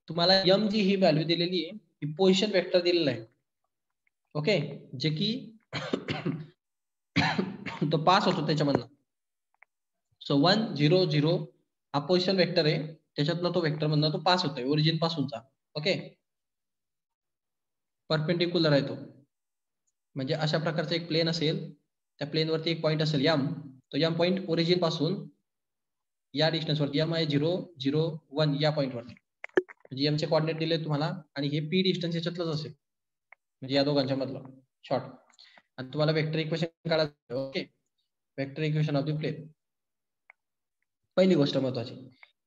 तुम्हाला m जी ही value दिलेली आहे ही position vector दिलेला आहे. Okay, जे की तो पास होतो त्याच्यामधनं. सो 1 0 0 हा पोझिशन वेक्टर आहे त्याच्यातनं तो वेक्टर मधनं तो पास होतोय ओरिजिन पासूनचा. ओके, परपेंडिक्युलर आहे तो. म्हणजे अशा प्रकारचा एक प्लेन असेल, त्या प्लेनवरती एक पॉईंट असेल एम, तो एम पॉईंट ओरिजिन पासून या डिस्टन्स वरती, एम आहे 0 0 1 या पॉईंट वरती, म्हणजे एमचे कॉर्डिनेट दिले तुम्हाला आणि हे पी डिस्टन्स याच्यातलंच असेल, म्हणजे या दोघांच्या मधलं शॉर्ट. आणि तुम्हाला वेक्टर इक्वेशन काढायचं. Okay, vector equation of the plane. पहिली गोष्ट महत्वाची,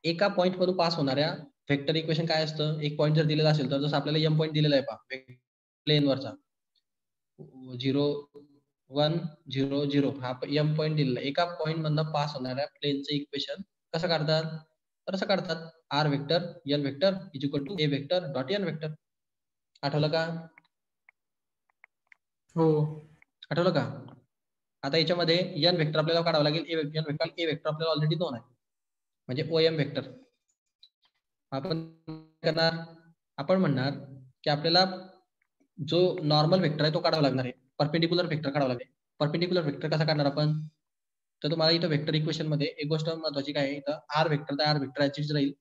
एका पॉईंट मधून पास होणाऱ्या वेक्टर इक्वेशन काय असतं, एक पॉईंट जर दिलेला असेल तर, जसं आपल्याला एम पॉईंट दिलेला आहे पहा प्लेन वरचा 0 1 0 0 हा एम पॉईंट दिलेला आहे. एका पॉईंट मधनं पास होणाऱ्या प्लेनचं इक्वेशन कसं काढतात, तर असं काढतात, R vector N vector is equal to A vector dot N vector. आठवलं का? हो. आठवलं का? आता याच्यामध्ये एन वेक्टर आपल्याला काढावं लागेल, ए वेक्टर आपल्याला ऑलरेडी 2 आहे, म्हणजे ओ एम वेक्टर. आपण करणार, आपण म्हणणार की आपल्याला जो नॉर्मल वेक्टर आहे तो काढावा लागणार आहे, परपेंडिक्युलर वेक्टर काढावा लागेल. परपेंडिक्युलर वेक्टर कसा काढणार आपण, तर तुम्हाला इथं वेक्टर इक्वेशन मध्ये एक गोष्ट महत्वाची काय आहे, इथं आर वेक्टर तर आर वेक्टर याचीच राहील.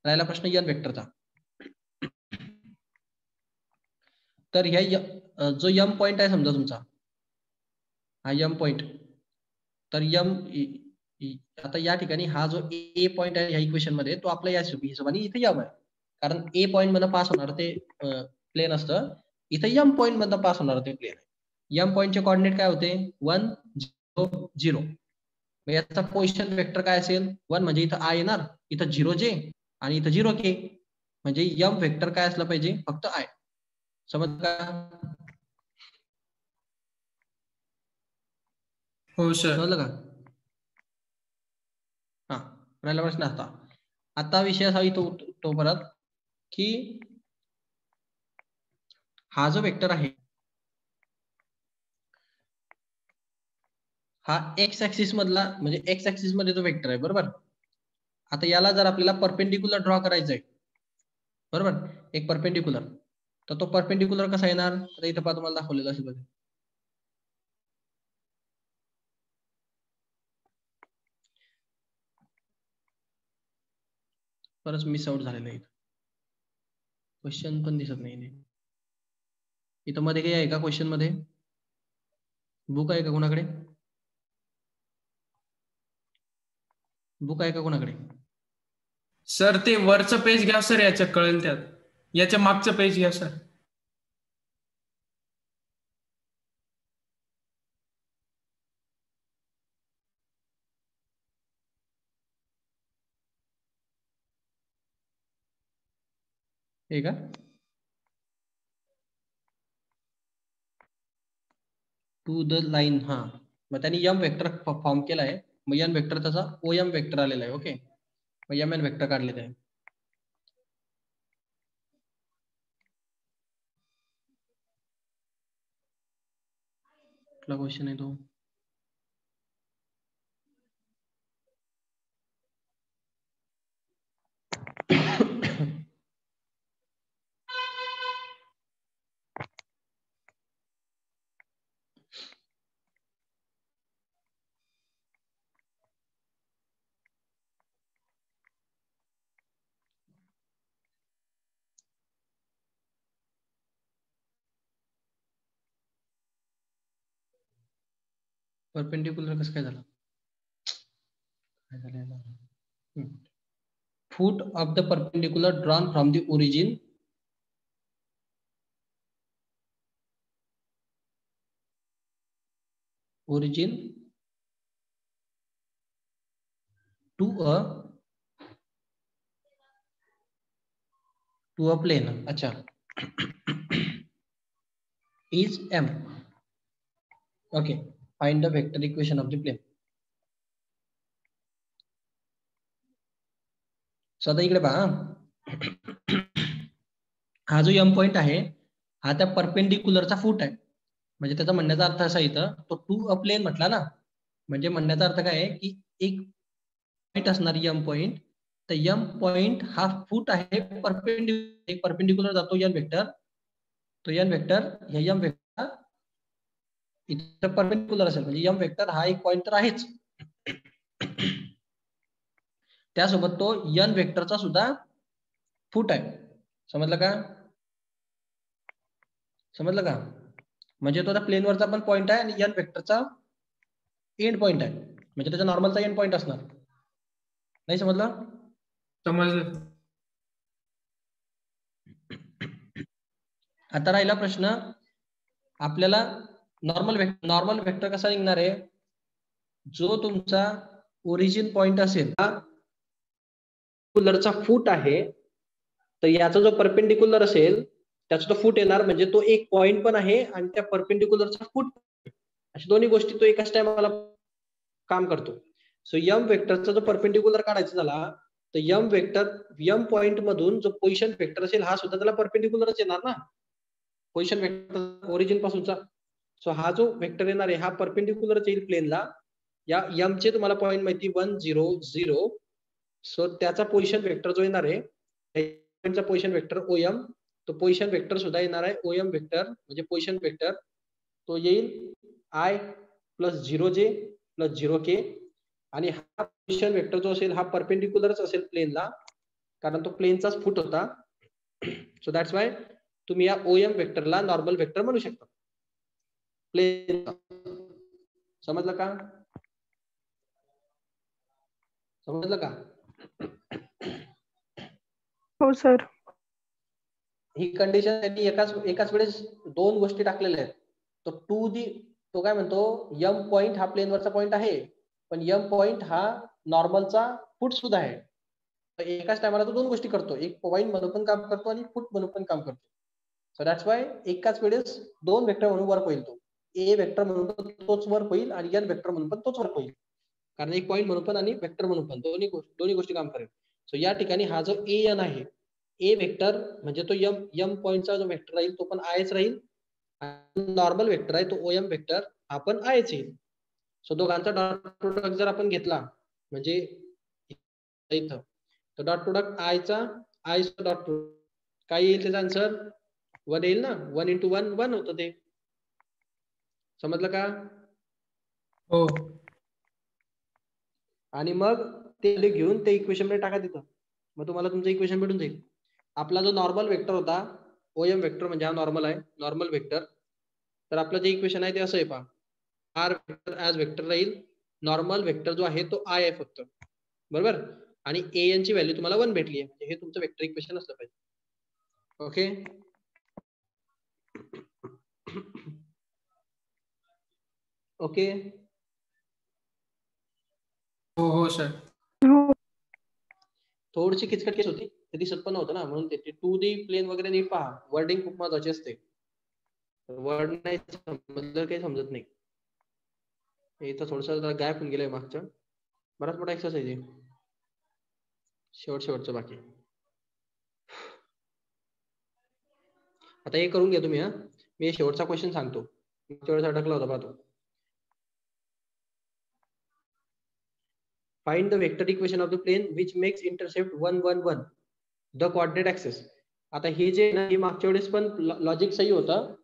राहिला प्रश्न एन वेक्टरचा. तर ह्या जो एम पॉईंट आहे समजा तुमचा, हा एम पॉईंट, तर एम आता या ठिकाणी हा जो ए पॉईंट आहे या इक्वेशन मध्ये, तो आपला या हिशोबाने इथे एम आहे, कारण ए पॉईंट मधनं पास होणार ते प्लेन असतं, इथं एम पॉईंट मधनं पास होणार ते प्लेन आहे. एम पॉईंटचे कॉर्डिनेट काय होते, 1 0 0. याचा पोझिशन वेक्टर काय असेल, 1 म्हणजे इथं आय येणार, इथं 0 जे आणि इथं 0 के, म्हणजे एम वेक्टर काय असलं पाहिजे, फक्त आय. समज का? हो सर. समजलं का? हा, राहिला प्रश्न आता विषय असा तो परत की हा जो वेक्टर आहे हा एक्स ऍक्सिस मधला, म्हणजे एक्स ऍक्सिस मध्ये जो वेक्टर आहे, बरोबर. आता याला जर आपल्याला परपेंडिक्युलर ड्रॉ करायचंय, बरोबर, एक परपेंडिक्युलर, तर तो परपेंडिक्युलर कसा येणार, आता इथं पहा तुम्हाला दाखवलेलं असेल बघा, परत मिस आउट झालेलं आहे, क्वेश्चन पण दिसत नाही इथं मध्ये. काही आहे का क्वेश्चन मध्ये? बुक आहे का कोणाकडे? बुक आहे का कोणाकडे? सर ते वरचं पेज घ्या सर, याच्या कळेल त्यात. याच्या मागचं पेज घ्या सर. हे का? टू द लाईन, हा, मग त्यांनी एम वेक्टर फॉर्म केलाय, मग एन वेक्टर त्याचा ओ एम वेक्टर आलेला आहे. ओके, मग एम एन वेक्टर काढलेला आहे. कुठला क्वेश्चन आहे तो? परपेंडिक्युलर कसं काय झालं? Foot of the perpendicular drawn from the origin to a plane. अच्छा, is m. Okay, find the vector equation of the plane. So आता इकडे पहा, हा जो एम पॉइंट आहे हा त्या परपेंडिक्युलरचा फूट आहे, म्हणजे त्याचा म्हणण्याचा अर्थ असा इथं, तो टू अ प्लेन म्हटला ना, म्हणजे म्हणण्याचा अर्थ काय आहे की एक पॉइंट असणारी एम पॉइंट, तर एम पॉइंट हा फूट आहे परपेंडिक्युलर जातो एन वेक्टर, तो एन वेक्टर ह्या एम वेक्टर इथं परपेंडिक्युलर असेल, म्हणजे एम वेक्टर हा एक पॉइंट तर आहेच, त्यासोबत तो n वेक्टरचा सुद्धा फूट आहे. समजलं का? समजलं का? म्हणजे तो त्या प्लेनवरचा पण पॉइंट आहे आणि n वेक्टरचा एंड पॉइंट आहे, म्हणजे त्याच्या नॉर्मलचा एंड पॉइंट असणार. नाही समजलं? समजलं. आता राहिला प्रश्न, आपल्याला नॉर्मल वेक्टर कसा निघणार आहे? जो तुमचा ओरिजिन पॉइंट असेल, परपेंडिक्युलरचा फूट आहे, तर याचा जो परपेंडिक्युलर असेल त्याचा तो फूट येणार, म्हणजे तो एक पॉइंट पण आहे आणि त्या परपेंडिक्युलरचा फूट, अशा दोन्ही गोष्टी तो एकाच टायमाला काम करतो. सो m वेक्टरचा जो परपेंडिक्युलर काढायचा झाला, तर m वेक्टर m पॉइंट मधून जो पोझिशन वेक्टर असेल हा सुद्धा त्याला परपेंडिक्युलरच येणार ना, पोझिशन वेक्टर ओरिजिन पासूनचा. सो हा जो वेक्टर येणार आहे हा परपेंडिक्युलरच येईल प्लेनला. या m चे तुम्हाला पॉइंट माहिती 1 0 0. सो त्याचा पोझिशन वेक्टर जो येणार आहे त्याचा पोझिशन वेक्टर OM, तो पोझिशन वेक्टर सुद्धा येणार आहे OM वेक्टर, म्हणजे पोझिशन वेक्टर तो येईल I plus 0J plus 0K. आणि हा पोझिशन वेक्टर जो असेल हा परपेंडिक्युलरच असेल प्लेनला, कारण तो प्लेनचाच फूट होता. सो दॅट्स वाय तुम्ही या OM वेक्टरला नॉर्मल वेक्टर म्हणू शकता प्लेन. समजलं का? समजलं का? हो सर. ही कंडिशन त्यांनी एकाच वेळेस दोन गोष्टी टाकलेल्या आहेत. तो काय म्हणतो, m पॉइंट हा प्लेनवरचा पॉइंट आहे, पण m पॉइंट हा नॉर्मलचा फूट सुद्धा आहे. तर एकाच टायमाला तो दोन गोष्टी करतो, एक पॉइंट म्हणून पण काम करतो आणि फूट म्हणून पण काम करतो. सो दॅट्स वाय एकाच वेळेस दोन वेक्टर म्हणून वर्क होईल. तो ए वेक्टर म्हणून पण तोच वर्क होईल आणि n वेक्टर म्हणून पण तोच वर्क होईल, कारण एक पॉइंट म्हणून पण आणि वेक्टर म्हणून पण दोन्ही गोष्टी काम करेल. सो या ठिकाणी हा जो an आहे, ए वेक्टर म्हणजे तो m पॉइंटचा जो वेक्टर राहील तो पण आयच राहील, नॉर्मल वेक्टर आहे तो OM वेक्टर हा पण आयच येईल. सो दोघांचा डॉट प्रोडक्ट जर आपण घेतला म्हणजे इथं, तर डॉट प्रोडक्ट आयचा डॉट प्रोडक्ट काय येईल, त्याचा आन्सर 1 येईल ना. 1 into 1 1 होतं ते. समजलं का? हो. आणि मग ते घेऊन ते इक्वेशन मध्ये टाका तिथं, मग तुम्हाला तुमचं इक्वेशन भेटून जाईल. आपला जो नॉर्मल वेक्टर होता OM वेक्टर, म्हणजे हा नॉर्मल आहे नॉर्मल वेक्टर, तर आपलं जे इक्वेशन आहे ते असं आहे पहा, आर वेक्टर ऍज वेक्टर राहील, नॉर्मल वेक्टर जो आहे तो आय आहे फक्त, बरोबर, आणि an ची व्हॅल्यू तुम्हाला 1 भेटली आहे, म्हणजे हे तुमचं वेक्टर इक्वेशन असलं पाहिजे. ओके. ओके. हो हो सर. हो थोडीशी किचकट केस होती, ते दिसत पण नव्हतं ना, म्हणून ते 2D प्लेन वगैरे नीट पहा, वर्डिंग खूप महत्वाची असते. वर्ड नाही समजलं काही समजत नाही. इथं थोडस गॅप होऊन गेलंय मागचं, बराच मोठा एक्सरसाइज आहे, शेवटचं बाकी. आता हे करून घ्या तुम्ही. मी शेवटचा क्वेश्चन सांगतो, तेवढा अडकला होता पाहतो. Find the vector equation of the plane which makes intercept 1 1 1 the coordinate axis. आता हे जे ना, हे मागच्या वेळेस पण लॉजिक सही होतं,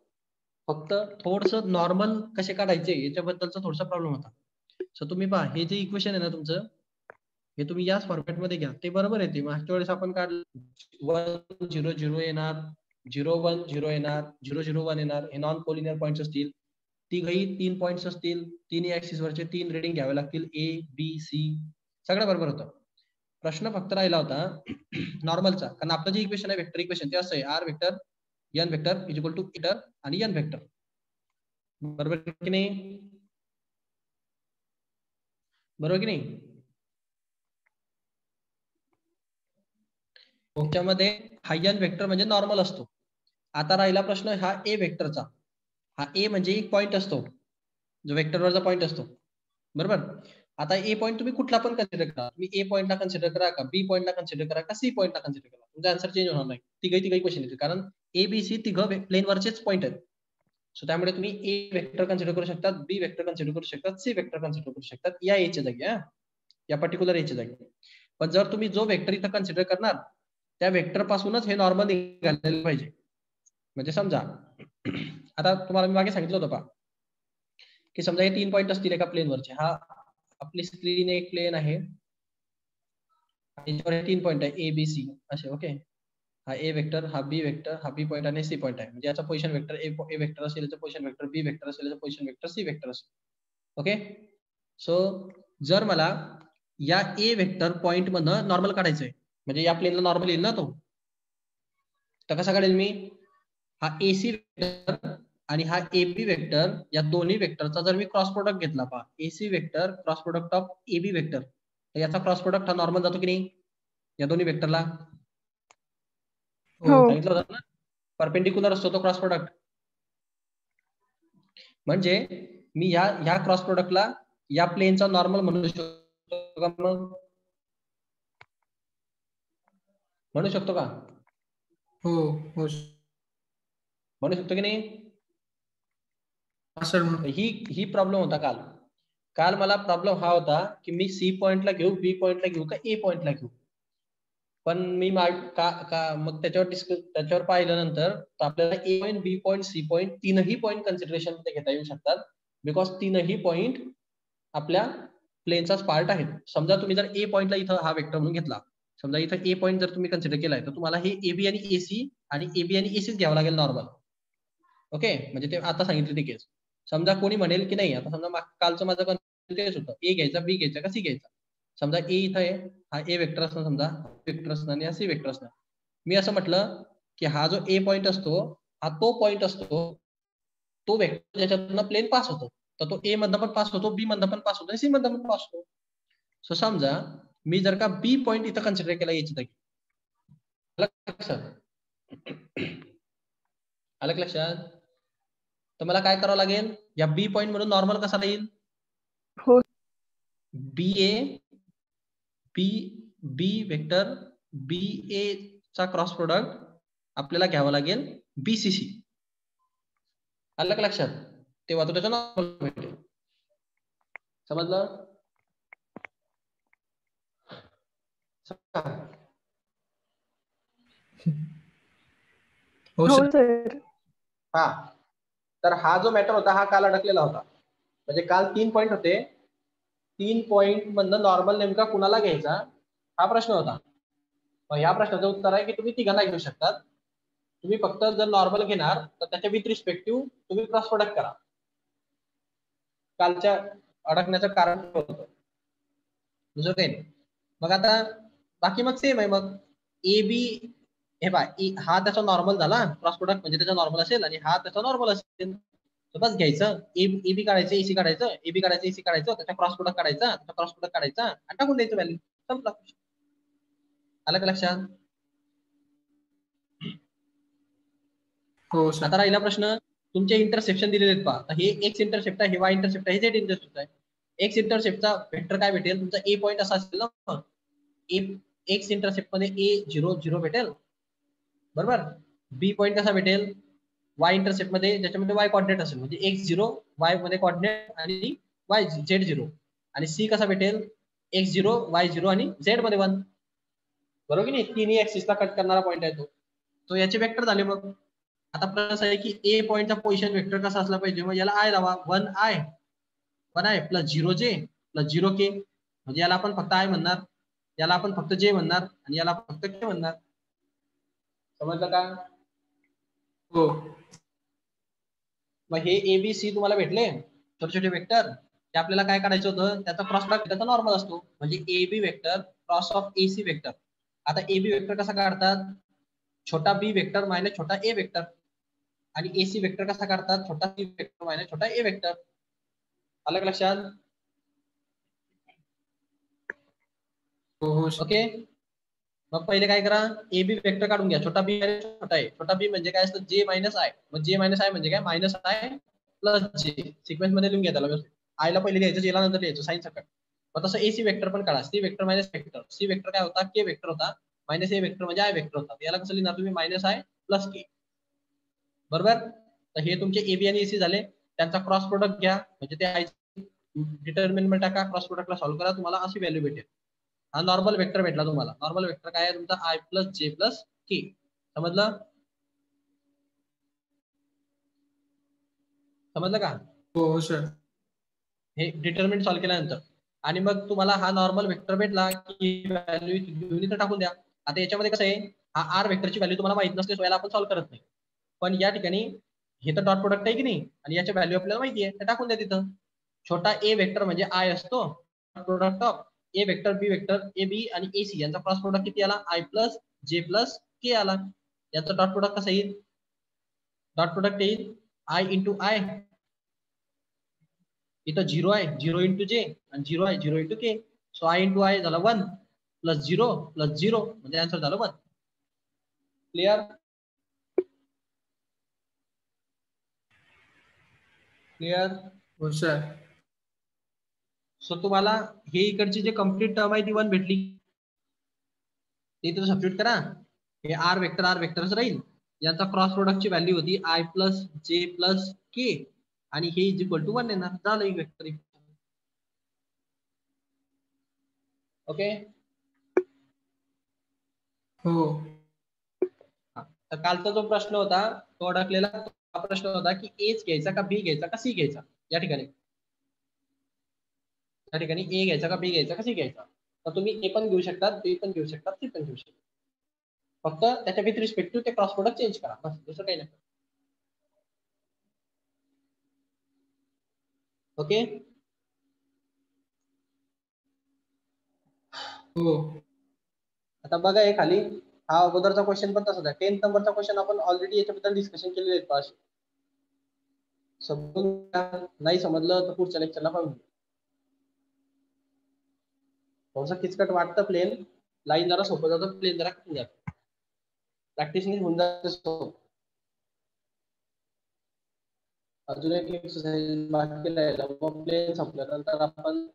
फक्त थोडस नॉर्मल कसे काढायचे याच्याबद्दलचा थोडासा प्रॉब्लेम होता. सो तुम्ही पहा, हे जे इक्वेशन आहे ना तुमचं, हे तुम्ही याच फॉर्मॅट मध्ये घ्या, ते बरोबर आहे. ते मागच्या वेळेस आपण काढलं 1 0 0 येणार, 0 1 0 येणार, 0 0 1 येणार, हे नॉन कोलिनियर पॉइंट्स असतील, तिघही 3 पॉइंट्स असतील, तिन्ही ऍक्सिस वरचे 3 रिडिंग घ्यावे लागतील, A B C, सगळं बरोबर होतं. प्रश्न फक्त राहिला होता नॉर्मलचा, कारण आपलं जे इक्वेशन आहे वेक्टर इक्वेशन ते असं आहे, R vector n vector is equal to vector आणि n वेक्टर, बरोबर की नाही? बरोबर की नाही? त्याच्यामध्ये हा n वेक्टर म्हणजे नॉर्मल असतो. आता राहिला प्रश्न हा ए वेक्टरचा. हा ए म्हणजे एक पॉइंट असतो, जो वेक्टरवरचा पॉइंट असतो, बरोबर. आता ए पॉइंट तुम्ही कुठला पण कन्सिडर करा, तुम्ही ए पॉइंटला कन्सिडर करा का, बी पॉइंटला कन्सिडर करा का, सी पॉइंटला कन्सिडर करा, तुमचा आन्सर चेंज होणार नाही. तिघही क्वेश्चन येतील, कारण ए बी सी तिघं प्लेनवरचेच पॉइंट आहेत. सो त्यामुळे तुम्ही ए वेक्टर कन्सिडर करू शकता, बी वेक्टर कन्सिडर करू शकता, सी वेक्टर कन्सिडर करू शकतात या एच्या जागी, या पर्टिक्युलर एच्या जागी. पण जर तुम्ही जो वेक्टर इथं कन्सिडर करणार त्या वेक्टर पासूनच हे नॉर्मल निघालेलं पाहिजे. म्हणजे समजा आता तुम्हाला मी मागे सांगितलं होतं पहा, की समजा हे 3 पॉइंट असतील एका प्लेनवरचे, हा आपली स्क्रीन एक प्लेन आहे, याच्यावर 3 पॉईंट आहे ए बी सी असे. ओके, हा ए वेक्टर, हा बी वेक्टर, हा बी पॉईंट आणि सी पॉईंट आहे. म्हणजे याचा पोझिशन वेक्टर ए वेक्टर असेल, याचं पोझिशन वेक्टर बी वेक्टर असेल, याचं पोझिशन वेक्टर सी वेक्टर असेल. ओके, सो जर मला या ए वेक्टर पॉईंट मधनं नॉर्मल काढायचंय, म्हणजे या प्लेनला नॉर्मल येईल ना तो, तर कसा काढेल मी? हा ए सी वेक्टर आणि हा ए बी वेक्टर, या दोन्ही वेक्टरचा जर मी क्रॉस प्रोडक्ट घेतला, पहा A C vector cross product of A B vector, तर याचा क्रॉस प्रोडक्ट हा नॉर्मल जातो की नाही या दोन्ही वेक्टरला? हो. सांगितलं होतं ना, परपेंडिक्युलर असतो तो क्रॉस प्रोडक्ट. म्हणजे मी ह्या क्रॉस प्रोडक्टला या प्लेनचा नॉर्मल म्हणू शकतो का? मग म्हणू शकतो का? हो हो म्हणू शकतो की नाही? सर. ही प्रॉब्लेम होता काल मला प्रॉब्लेम हा होता की मी सी पॉइंटला घेऊ, बी पॉइंटला घेऊ का ए पॉइंटला घेऊ. पण मी मग त्याच्यावर पाहिल्यानंतर आपल्याला ए पॉईंट, बी पॉईंट, सी पॉईंट तीनही पॉईंट कन्सिडरेशन मध्ये घेता येऊ शकतात, बिकॉज तीनही पॉईंट आपल्या प्लेनचाच पार्ट आहे. समजा तुम्ही जर ए पॉइंटला इथं हा वेक्टर म्हणून घेतला, समजा इथं ए पॉईंट जर तुम्ही कन्सिडर केलाय, तर तुम्हाला हे एबी आणि एसी आणि एबी आणि एसीच घ्यावं लागेल नॉर्मल. ओके, म्हणजे ते आता सांगितलं ते केस. समजा कोणी म्हणेल की नाही, आता समजा कालचं माझं कन्फ्युजन होतं, ए घ्यायचा, बी घ्यायचा का सी घ्यायचा. समजा ए इथं आहे, हा ए वेक्टर असणार, समजा वेक्टर असणार आणि हा सी वेक्टर असणार. मी असं म्हटलं की हा जो ए पॉइंट असतो, हा तो पॉइंट असतो, तो वेक्टर ज्याच्यातून प्लेन पास होतो, तर तो ए मधनं पण पास होतो, बी मधनं पण पास होतो, सी मधनं पण पास होतो. सो समजा मी जर का बी पॉइंट इथं कन्सिडर केला याची जागी, आलं लक्षात? तर मला काय करावं लागेल, या बी पॉइंट म्हणून नॉर्मल कसा येईल? हो. बी ए बी बी वेक्टर बी ए चा क्रॉस प्रोडक्ट आपल्याला घ्यावा लागेल बीसीसी. आलं का लक्षात? तेव्हा तो त्याचा नॉर्मल भेटेल. समजलं? हो हो सर. सर. हा, तर हा जो मॅटर होता हा काल अडकलेला होता. म्हणजे काल 3 पॉईंट होते, 3 पॉईंट मधनं नॉर्मल नेमका कुणाला घ्यायचा हा प्रश्न होता. मग ह्या प्रश्नाचं उत्तर आहे की तुम्ही तिघांना घेऊ शकतात. तुम्ही फक्त जर नॉर्मल घेणार तर त्याच्या विथ रिस्पेक्टिव्ह तुम्ही क्रॉस प्रोडक्ट करा. कालच्या अडकण्याचं कारण होतं, दुसरं काही नाही. मग आता बाकी मग सेम आहे. मग ए बी हे बा, हा त्याचा नॉर्मल झाला, क्रॉस प्रोडक्ट म्हणजे त्याचा नॉर्मल असेल, आणि हा त्याचा नॉर्मल असेल, तर बस घ्यायचं, एबी काढायचं, एसी काढायचं, एबी काढायचं, एसी काढायचं, त्याचा क्रॉस प्रोडक्ट काढायचा, त्याचा क्रॉस प्रोडक्ट काढायचा आणि टाकून द्यायचं व्हॅल्यू. संपला. आलं का लक्षात? हो सर. आता राहिला प्रश्न, तुमचे इंटरसेप्शन दिलेले आहेत पहा. हे एक्स इंटरसेप्ट आहे, हे वाय इंटरसेप्ट आहे, हे झेड इंटरसेप्ट आहे. एक्स इंटरसेप्टचा वेक्टर काय भेटेल? तुमचा ए पॉईंट असा असेल ना, एक्स इंटरसेप्ट मध्ये ए 0 0 भेटेल, बरोबर. बी पॉईंट कसा भेटेल? वाय इंटरसेप्ट मध्ये, ज्याच्यामध्ये वाय कॉर्डिनेट असेल, म्हणजे एक्स 0 वाय मध्ये कॉर्डिनेट आणि वाय झेड 0. आणि सी कसा भेटेल? एक्स 0 वाय 0 आणि झेड मध्ये 1. बरोबर की नाही? तिन्ही ऍक्सिसला कट करणारा पॉईंट आहे तो याचे वेक्टर झाले. मग आता प्रश्न आहे की ए पॉईंटचा पोझिशन वेक्टर कसा असला पाहिजे? मग याला आय लावा, 1 आय प्लस 0 जे प्लस 0 के, म्हणजे याला आपण फक्त आय म्हणणार, याला आपण फक्त जे म्हणणार आणि याला फक्त के म्हणणार. समजलं का? हो. मग हे ए बी सी तुम्हाला भेटले छोटे छोटे वेक्टर, ते आपल्याला काय काढायचं होतं? त्याचा क्रॉस प्रोडक्ट त्याचा नॉर्मल असतो, म्हणजे A B vector cross of A C vector. आता ए बी वेक्टर कसा काढतात? छोटा बी वेक्टर मायनस छोटा ए वेक्टर. आणि एसी वेक्टर कसा काढतात? छोटा सी वेक्टर मायनस छोटा ए वेक्टर. अलग लक्षात? हो सर. ओके, मग पहिले काय करा, ए बी वेक्टर काढून घ्या. छोटा बी आणि छोटा ए. छोटा बी म्हणजे काय असतं? जे मायनस आय. मग जे मायनस आय म्हणजे काय? मायनस आय प्लस जे. सिक्वेन्स मध्ये लिहून घ्या त्याला. आयला पहिले लिहायचं, जेला नंतर लिहायचं, साइन सकट. मग तसं एसी वेक्टर पण काढा. C vector minus vector. C vector काय होता? के वेक्टर होता. मायनस ए वेक्टर म्हणजे आय वेक्टर होता. याला कसं लिहिणार तुम्ही? Minus I plus K. बरोबर. तर हे तुमचे ए बी आणि एसी झाले. त्यांचा क्रॉस प्रोडक्ट घ्या, म्हणजे ते आय डिटर्मिनंट टाका, क्रॉस प्रोडक्टला सॉल्व्ह करा, तुम्हाला अशी व्हॅल्यू भेटेल. हा नॉर्मल वेक्टर भेटला तुम्हाला. नॉर्मल वेक्टर काय आहे तुमचा? आय प्लस जे प्लस के. समजलं? समजलं का? हो सर. हे डिटर्मिनंट सॉल्व्ह केल्यानंतर आणि मग तुम्हाला हा नॉर्मल वेक्टर भेटला की व्हॅल्यू घेऊन इथं टाकून द्या. आता याच्यामध्ये कसं आहे, हा आर वेक्टरची व्हॅल्यू तुम्हाला माहित नसते, सो याला आपण सॉल्व्ह करत नाही. पण या ठिकाणी हे तर डॉट प्रोडक्ट आहे की नाही, आणि याची व्हॅल्यू आपल्याला माहिती आहे, ते टाकून द्या तिथं. छोटा ए वेक्टर म्हणजे आय असतो, product of A vector B vector A B आणि ए सी यांचा क्रॉस प्रोडक्ट किती आला, I plus J plus K आला. याचा डॉट प्रोडक्ट कसा येईल, डॉट प्रोडक्ट येईल आय इंटू आय, इथं 0 आहे, 0 इंटू जे, आणि 0 आहे 0 into K. So I into I झाला 1 प्लस 0 प्लस 0, म्हणजे आन्सर झालं 1. Clear clear. हो सर. सो तुम्हाला हे इकडची जे कम्प्लीट टर्म आहे ती 1 भेटली, ते इथं सबस्टिट्यूट करा. हे आर वेक्टरच राहील. याचा क्रॉस प्रोडक्टची व्हॅल्यू होती आय प्लस जे प्लस के, आणि हे इज इक्वल टू 1 येणार, झालं एक वेक्टर. ओके. हो. तर कालचा जो प्रश्न होता तो अडकलेला प्रश्न होता की एच घ्यायचा का बी घ्यायचा का सी घ्यायचा. या ठिकाणी ए घ्यायचा का बी घ्यायचा का सी घ्यायचा. तर तुम्ही ए पण घेऊ शकता, बी पण घेऊ शकता, सी पण घेऊ शकता. फक्त त्याच्या विथ रिस्पेक्ट टू ते क्रॉस प्रोडक्ट चेंज करा, बस दुसरं काही नाही. ओके. हो. आता बघा हे खाली, हा अगोदरचा क्वेश्चन पण तसाच आहे. 10th नंबरचा क्वेश्चन आपण ऑलरेडी याच्याबद्दल डिस्कशन केलेले आहेत पास. समजून नाही समजलं तर पुढच्या लेक्चरला पाहू. थोडंसं किचकट वाटतं प्लेन, लाईन जरा सोपं जातं, प्लेन जरा कठीण जातं. प्रॅक्टिसने होऊन जातं. अजून एक एक्सरसाइज बाकी राहिला, प्लेन संपल्यानंतर आपण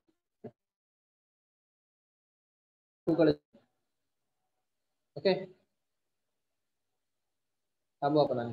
ओके थांबू आपण.